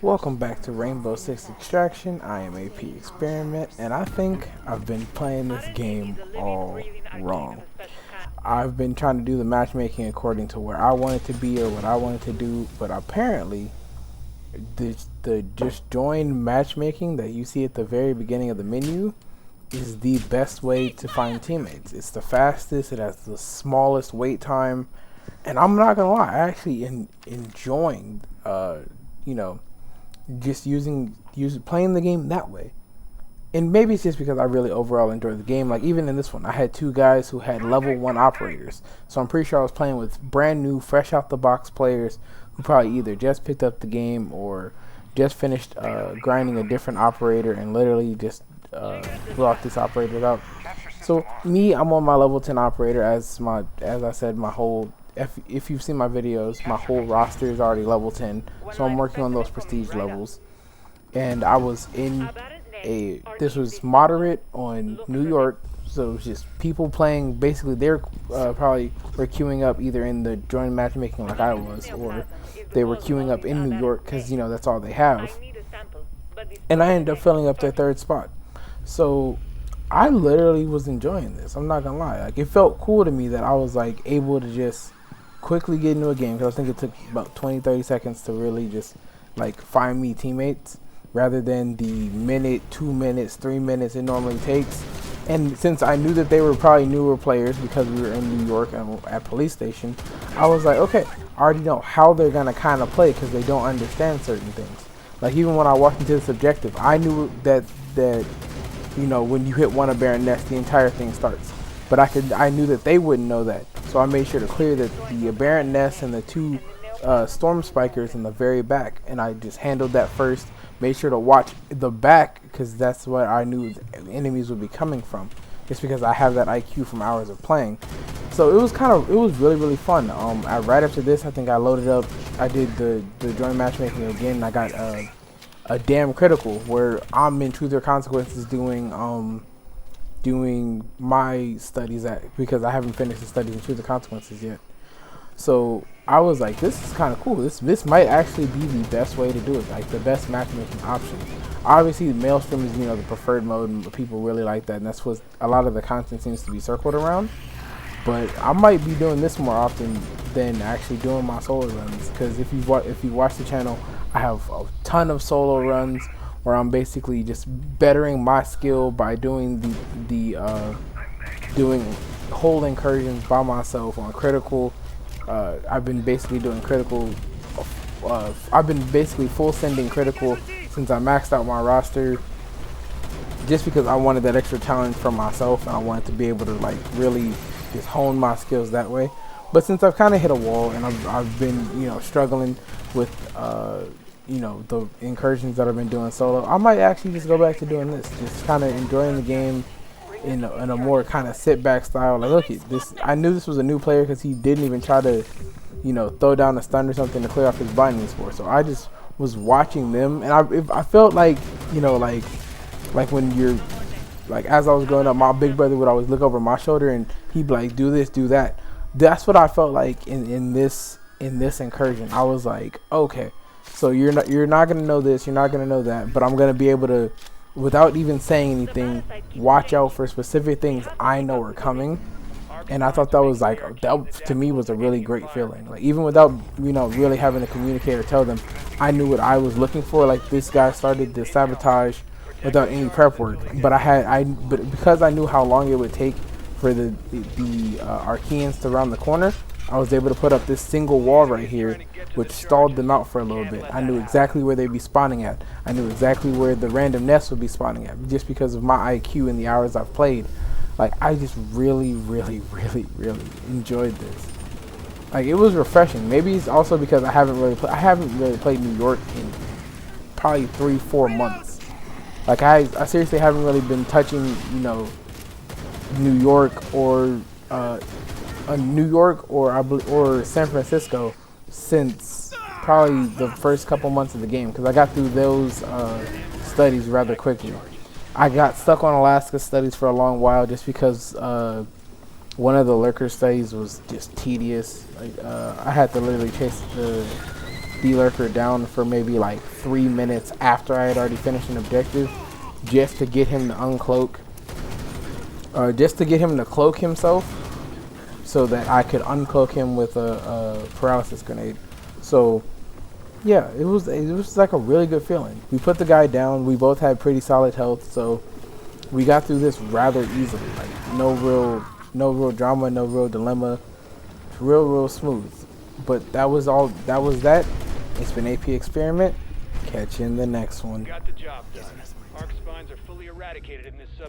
Welcome back to Rainbow Six Extraction. I am AP Experiment, and I think I've been playing this game all wrong. I've been trying to do the matchmaking according to where I want it to be or what I wanted to do, but apparently the just join matchmaking that you see at the very beginning of the menu is the best way to find teammates. It's the fastest, it has the smallest wait time, and I'm not gonna lie, I actually enjoying just playing the game that way. And maybe it's just because I really overall enjoy the game. Like even in this one, I had two guys who had level 1 operators. So I'm pretty sure I was playing with brand new, fresh out the box players who probably either just picked up the game or just finished grinding a different operator and literally just brought this operator out. So me, I'm on my level 10 operator as I said, my whole if you've seen my videos, my whole roster is already level 10, so I'm working on those prestige levels. And I was in this was moderate on New York, so it was just people playing. Basically, they're probably were queuing up either in the joint matchmaking like I was, or they were queuing up in New York because that's all they have. And I ended up filling up their third spot. So I literally was enjoying this. I'm not gonna lie. Like it felt cool to me that I was like able to just quickly get into a game, because I think it took about 20-30 seconds to really just like find me teammates rather than the minute, 2 minutes, 3 minutes it normally takes. And since I knew that they were probably newer players because we were in New York and at police station, I was like, okay, I already know how they're gonna kind of play because they don't understand certain things. Like even when I walked into this objective, I knew that when you hit one of Baron Nest, the entire thing starts. But I knew that they wouldn't know that, so I made sure to clear the aberrant nest and the two storm spikers in the very back, and I just handled that first. Made sure to watch the back because that's what I knew the enemies would be coming from, just because I have that IQ from hours of playing. So it was really fun. Right after this, I think I loaded up. I did the joint matchmaking again. And I got a damn critical where I'm in Truth or Consequences doing my studies because I haven't finished the studies in Truth or Consequences yet. So I was like, this is kind of cool. This might actually be the best way to do it, like the best matchmaking option. Obviously, Maelstrom is the preferred mode, and people really like that, and that's what a lot of the content seems to be circled around. But I might be doing this more often than actually doing my solo runs, because if you watch the channel, I have a ton of solo runs where I'm basically just bettering my skill by doing doing whole incursions by myself on critical. I've been basically doing critical. I've been basically full sending critical since I maxed out my roster, just because I wanted that extra challenge for myself and I wanted to be able to like really just hone my skills that way. But since I've kind of hit a wall and I've been struggling with the incursions that I've been doing solo, I might actually just go back to doing this, just kind of enjoying the game in a more kind of sit back style. Like, look at this. I knew this was a new player because he didn't even try to throw down a stun or something to clear off his blinding score. So I just was watching them, and I felt like like when you're like, as I was growing up, my big brother would always look over my shoulder and he'd be like, do this, do that. That's what I felt like in this incursion. I was like, okay, so you're not gonna know this, you're not gonna know that, but I'm gonna be able to, without even saying anything, watch out for specific things I know are coming. And I thought that was like, that to me was a really great feeling. Like even without really having to communicate or tell them, I knew what I was looking for. Like this guy started the sabotage without any prep work, but because I knew how long it would take for the Archeans to round the corner, I was able to put up this single wall right here, which stalled them out for a little bit. I knew exactly where they'd be spawning at. I knew exactly where the random nests would be spawning at, just because of my IQ and the hours I've played. Like I just really enjoyed this. Like it was refreshing. Maybe it's also because I haven't really played New York in probably 3-4 months. Like I seriously haven't really been touching New York or San Francisco since probably the first couple months of the game, because I got through those studies rather quickly. I got stuck on Alaska studies for a long while just because one of the lurker studies was just tedious. Like I had to literally chase D-Lurker down for maybe like 3 minutes after I had already finished an objective, just to get him to uncloak, just to get him to cloak himself, so that I could uncloak him with a paralysis grenade. So yeah, it was like a really good feeling. We put the guy down. We both had pretty solid health, so we got through this rather easily. Like no real drama, no real dilemma. Real smooth. But that was all. That was that. It's been AP Experiment. Catch you in the next one. Got the job done. Arc spines are fully eradicated in this sub.